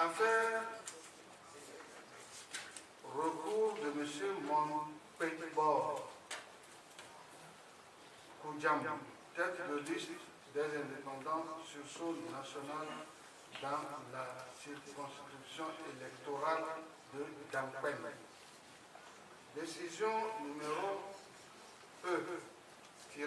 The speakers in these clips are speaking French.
à faire recours de M. Montpébor Koudjam, tête de liste des indépendants sursaut national dans la circonscription électorale de Dampen. Décision numéro E-008-13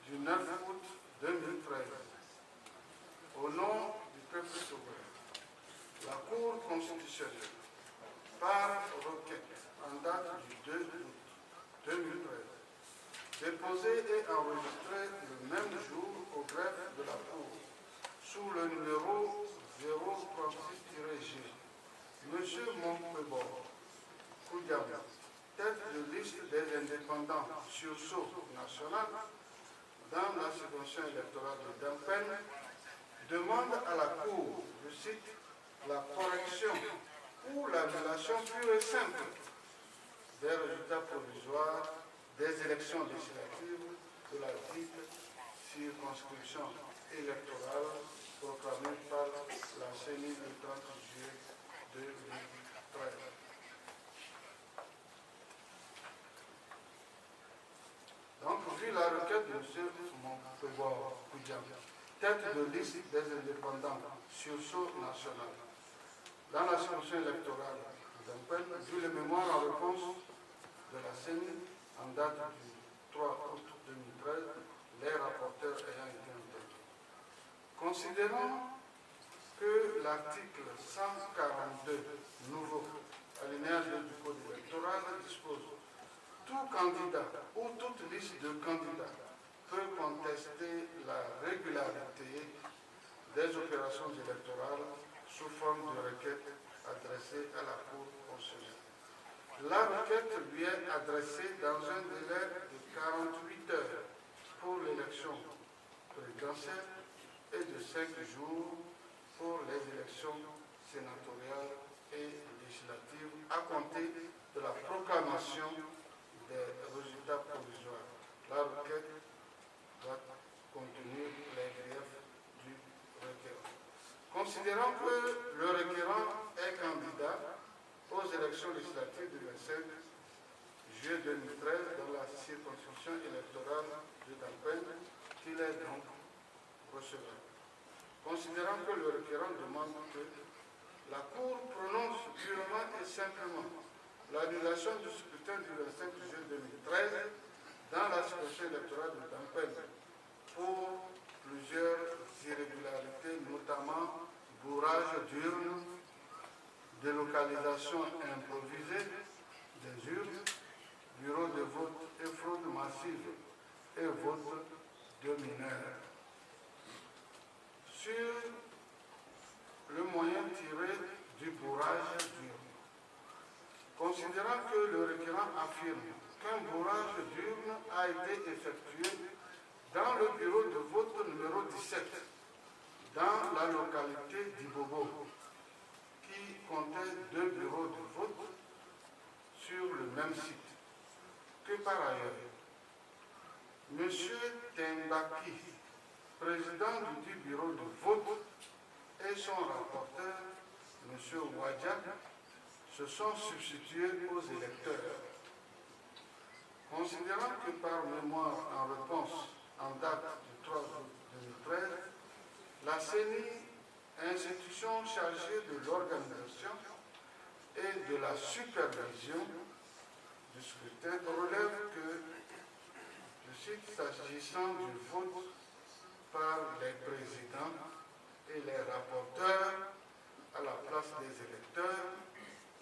du 9 août 2013. Au nom du peuple souverain, la Cour constitutionnelle, par requête en date du 2 août 2013, déposée et enregistrée le même jour au greffe de la Cour, sous le numéro 036-G, M. Montpébor Koudjam, tête de liste des indépendants sursaut national dans la circonscription électorale de Dampen, demande à la Cour, je cite, la correction ou l'annulation pure et simple des résultats provisoires des élections législatives de la dite circonscription électorale proclamée par la CENI le 30 juillet 2013. Donc, vu la requête de M. Montpébor Koudjam, tête de liste des indépendants sursaut national dans la circonscription électorale d'Ampen, vu le mémoire en réponse de la CENI en date du 3 août 2013, les rapporteurs ayant été entendus. Considérant que l'article 142 nouveau alinéa 2 du Code électoral dispose tout candidat ou toute liste de candidats peut contester la régularité des opérations électorales sous forme de requête adressée à la Cour constitutionnelle. La requête lui est adressée dans un délai de 48 heures pour l'élection présidentielle et de 5 jours pour les élections sénatoriales et législatives à compter de la proclamation des résultats provisoires. La requête doit contenir les griefs du requérant. Considérant que le requérant est candidat aux élections législatives du 25 juillet 2013 dans la circonscription électorale de Dampen, qu'il est donc recevable. Considérant que le requérant demande que la Cour prononce purement et simplement l'annulation du scrutin du 25 juillet 2013 dans la circonscription électorale de Dampen pour plusieurs irrégularités, notamment bourrage d'urnes, délocalisation improvisée des urnes, bureaux de vote et fraude massive et vote de mineurs. Sur le moyen tiré du bourrage d'urnes, considérant que le requérant affirme qu'un bourrage d'urnes a été effectué dans le bureau de vote numéro 17, dans la localité d'Ibobo, qui comptait 2 bureaux de vote sur le même site, que par ailleurs, M. Tembaki, président du bureau de vote, et son rapporteur, M. Wadja, se sont substitués aux électeurs. Considérant que par mémoire en réponse en date du 3 août 2013, la CENI, institution chargée de l'organisation et de la supervision du scrutin, relève que, je cite, s'agissant du vote par les présidents et les rapporteurs à la place des électeurs,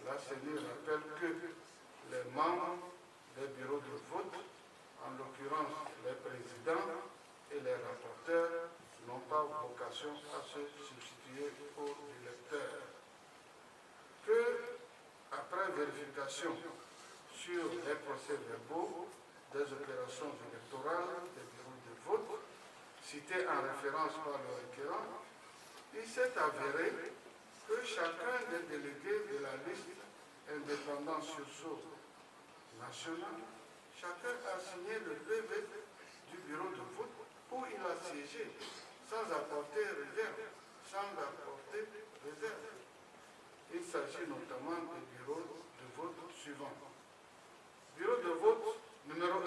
la CENI rappelle que les membres des bureaux de vote, en l'occurrence les présidents et les rapporteurs, n'ont pas vocation à se substituer aux électeurs. Que, après vérification sur les procès-verbaux des opérations électorales des bureaux de vote, cités en référence par le requérant, il s'est avéré que chacun des délégués de la liste indépendant sursaut national, chacun a signé le PV du bureau de vote où il a siégé sans apporter réserve. Il s'agit notamment des bureaux de vote suivants. Bureau de vote numéro 1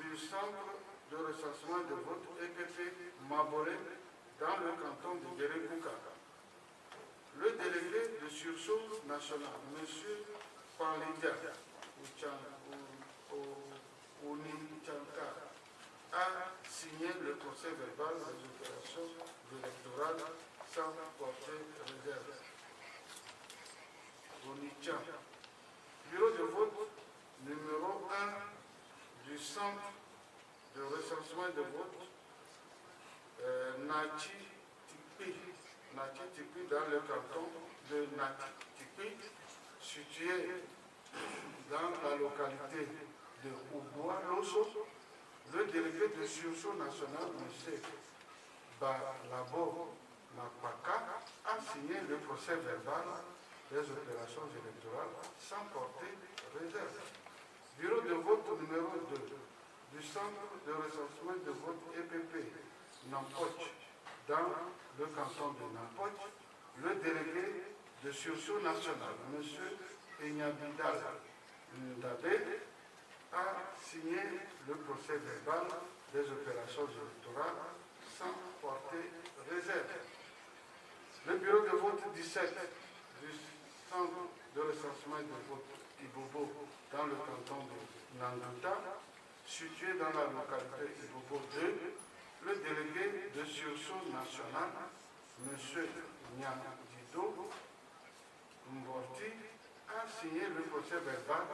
du centre de recensement de vote EPP Maboré dans le canton de Guérékouka. Le délégué de sursaut national, M. Panlidia Ounichanka, a signé le procès verbal des opérations électorales sans porter réserve. Ounichan. Bureau de vote numéro 1 du centre de recensement de vote Nati Tikpi dans le canton de Nati Tikpi, situé dans la localité de Ouboualoso. Le délégué de sursaut national, M. Balabo Mapaka, a signé le procès verbal des opérations électorales sans porter réserve. Bureau de vote numéro 2 du centre de recensement de vote EPP Nampoch dans le canton de Nampoch, le délégué de sursaut national, M. Enyabidal Ndabé, a signé le procès verbal des opérations électorales sans porter réserve. Le bureau de vote 17 du centre de recensement de vote Ibobo dans le canton de Nandouta, situé dans la localité Ibobo 2, le délégué de sursaut national, M. Nyadido Mborti, a signé le procès verbal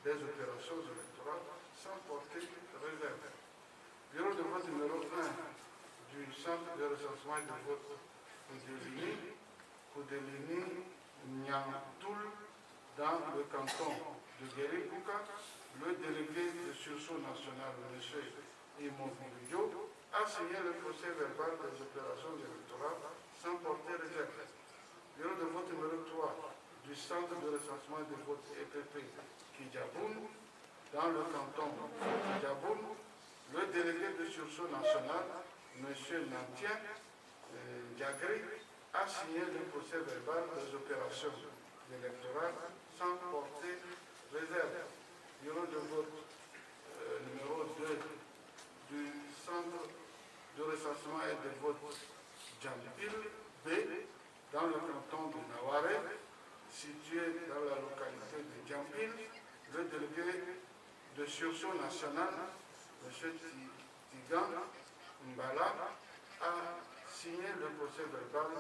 des opérations électorales sans porter réserve. Bureau de vote numéro 1 du centre de recensement de vote Koudelini Nyantoul dans le canton de Guérékouka, le délégué de sursaut national, M. Imobilio, a signé le procès verbal des opérations électorales sans porter réserve. Bureau de vote numéro 3 du centre de recensement de vote EPP Kidjaboun dans le canton de Kidjaboun, le délégué de sursaut national, M. Nantien Diagri, a signé le procès verbal des opérations électorales sans porter réserve. Bureau de vote numéro 2 du centre de recensement et de vote Djampil B dans le canton de Nawaré, situé dans la localité de Djampil, le délégué de sursaut national, M. Tigan Mbala, a signé le procès verbal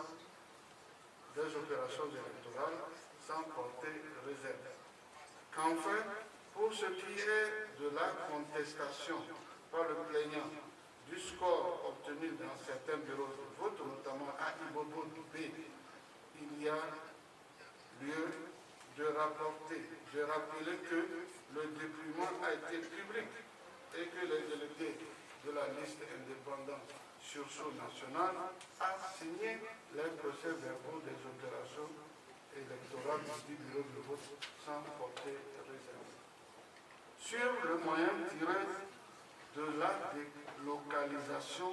des opérations électorales sans porter réserve. Qu'enfin, pour ce qui est de la contestation par le plaignant du score obtenu dans certains bureaux de vote, notamment à Ibobo B, il y a lieu de rappeler que le dépouillement a été public et que le délégué de la liste indépendante sursaut national a signé les procès verbaux des opérations électorales du bureau de vote sans porter réserve. Sur le moyen tiré de la délocalisation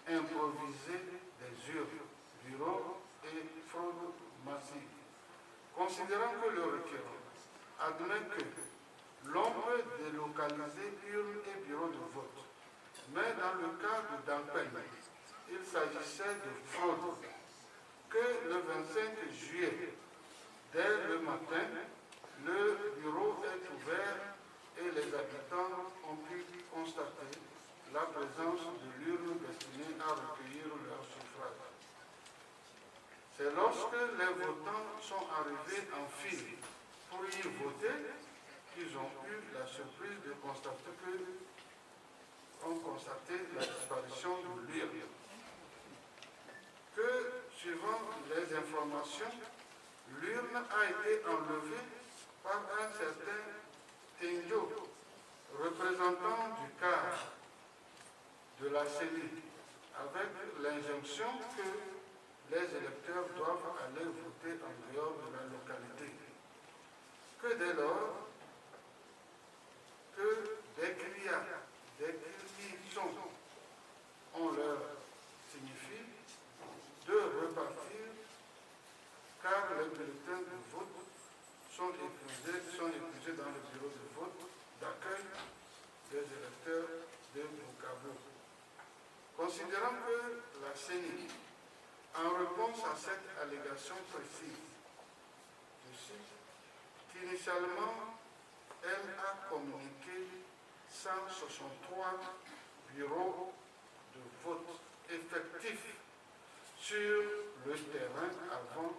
improvisée des urnes, bureaux et fraude massive, considérant que le requérant admet que l'on peut délocaliser urnes et bureaux de vote, mais dans le cas de Dampel, il s'agissait de fraude, que le 25 juillet, dès le matin, le bureau est ouvert et les habitants ont pu constater la présence de l'urne destinée à recueillir leur suffrage. C'est lorsque les votants sont arrivés en file pour y voter qu'ils ont eu la surprise de constater la disparition de l'urne. Que, suivant les informations, l'urne a été enlevée par un certain Tenjo, représentant du quart de la CELI, avec l'injonction que les électeurs doivent aller voter en dehors de la localité. Que dès lors, que dès qu'ils ont leur Considérant que la CENI, en réponse à cette allégation précise, je cite, qu'initialement, elle a communiqué 163 bureaux de vote effectifs sur le terrain avant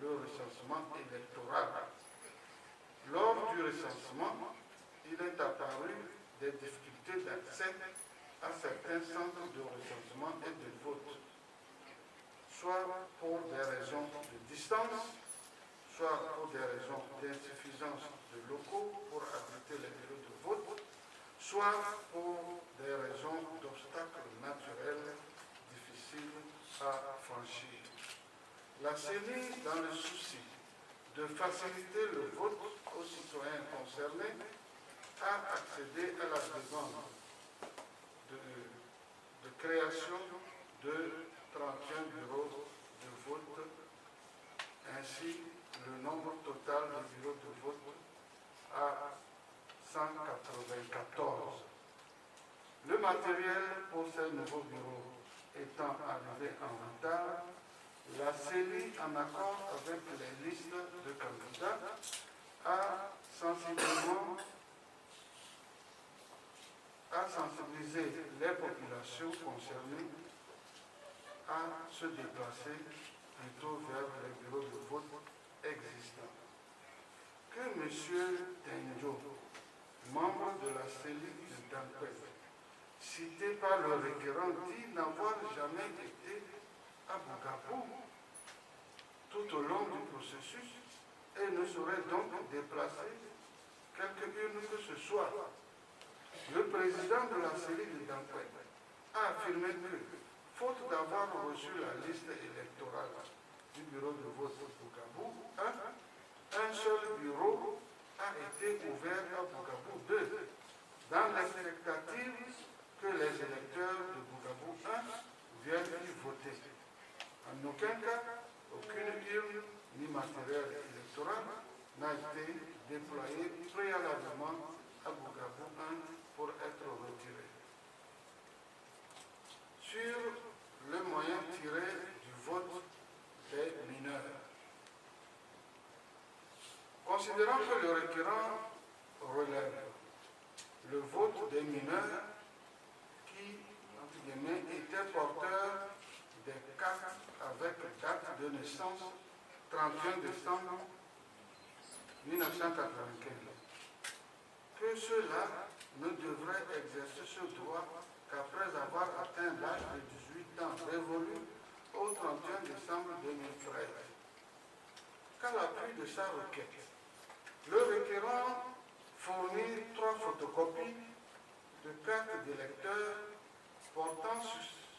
le recensement électoral. Lors du recensement, il est apparu des difficultés d'accès à certains centres de recensement et de vote, soit pour des raisons de distance, soit pour des raisons d'insuffisance de locaux pour abriter les bureaux de vote, soit pour des raisons d'obstacles naturels difficiles à franchir. La CENI, dans le souci de faciliter le vote aux citoyens concernés, a accédé à la demande de création de 31 bureaux de vote. Ainsi, le nombre total de bureaux de vote à 194. Le matériel pour ces nouveaux bureaux étant arrivé en retard, la CENI, en accord avec les listes de candidats, a sensibilisé les populations concernées à se déplacer plutôt vers les bureaux de vote existants. Que M. Tenjo, membre de la CENI de Dampé, cité par le requérant, dit n'avoir jamais été à Bugabou tout au long du processus et ne saurait donc déplacer quelque urne que ce soit. Le président de la CENI de Dampé a affirmé que, faute d'avoir reçu la liste électorale du bureau de vote de Bugabou 1, un seul bureau a été ouvert à Bugabou 2, dans l'expectative que les électeurs de Bugabou 1 viennent y voter. En aucun cas, aucune urne ni matériel électoral n'a été déployé préalablement à Bugabou 1 pour être retiré. Sur le moyen tiré du vote des mineurs. Considérant que le requérant relève le vote des mineurs qui, entre guillemets, étaient porteurs des cartes avec date de naissance 31 décembre 1995, que ceux-là ne devraient exercer ce droit qu'après avoir atteint l'âge de 18 ans révolu au 31 décembre 2013. Qu'à l'appui de sa requête, le requérant fournit 3 photocopies de cartes d'électeurs portant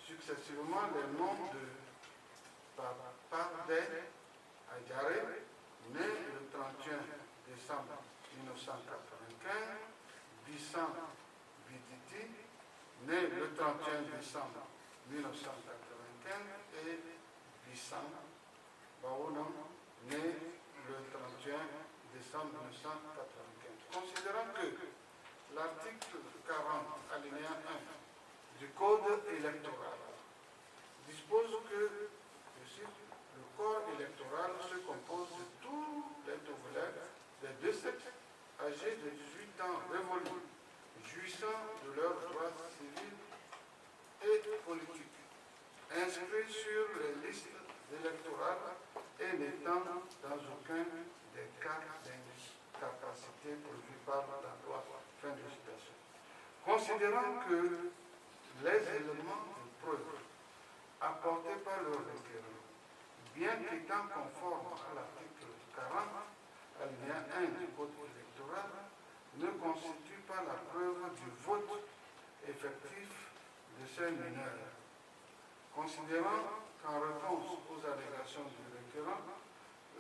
successivement les noms de Pardé Adjaré, né le 31 décembre 1995, Bissan Biditi, né le 31 décembre 1995, et Bissan Baonam, né le 31 décembre 1995. Considérant que l'article 40, alinéa 1 du Code électoral dispose que, je cite, le corps électoral se compose de tous les togolais des deux sexes âgés de 18 ans révolus, jouissant de leurs droits civils et politiques, inscrits sur les listes électorales et n'étant dans aucun des cas d'incapacité prévus par la loi. Fin de citation. Considérant que les éléments de preuve apportés par le requérant, bien qu'étant conformes à l'article 40, alinéa 1 du Code électoral, ne constituent pas la preuve du vote effectif de ces mineurs. Considérant qu'en réponse aux allégations du requérant,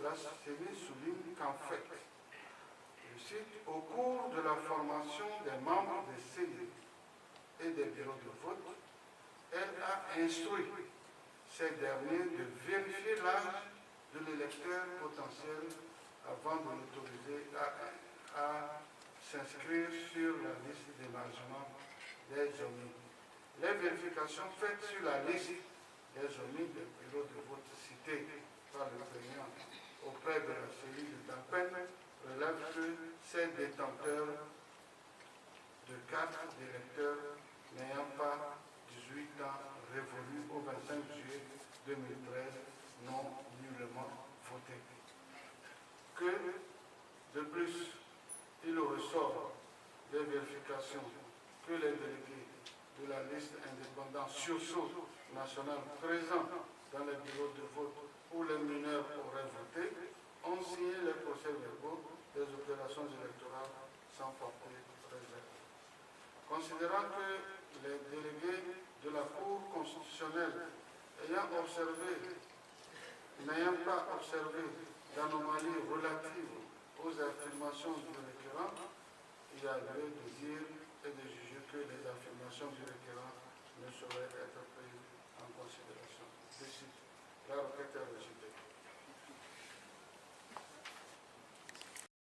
la CENI souligne qu'en fait, je cite, au cours de la formation des membres des CENI et des bureaux de vote, elle a instruit ces derniers de vérifier l'âge de l'électeur potentiel avant de l'autoriser à s'inscrire sur la liste d'émargement des ONU. Les vérifications faites sur la liste des omis des bureaux de vote cités par le plaignant auprès de la cellule d'Appen relèvent que ces détenteurs de cartes d'électeurs n'ayant pas 18 ans révolus au 25 juillet 2013 n'ont nullement voté. Que, de plus, il ressort des vérifications que les délégués de la liste indépendante sursaut nationale présents dans les bureaux de vote où les mineurs auraient voté ont signé les procès-verbaux des opérations électorales sans porter réserve. Considérant que les délégués de la Cour constitutionnelle n'ayant pas observé d'anomalies relatives aux affirmations du requérant, il y a lieu de dire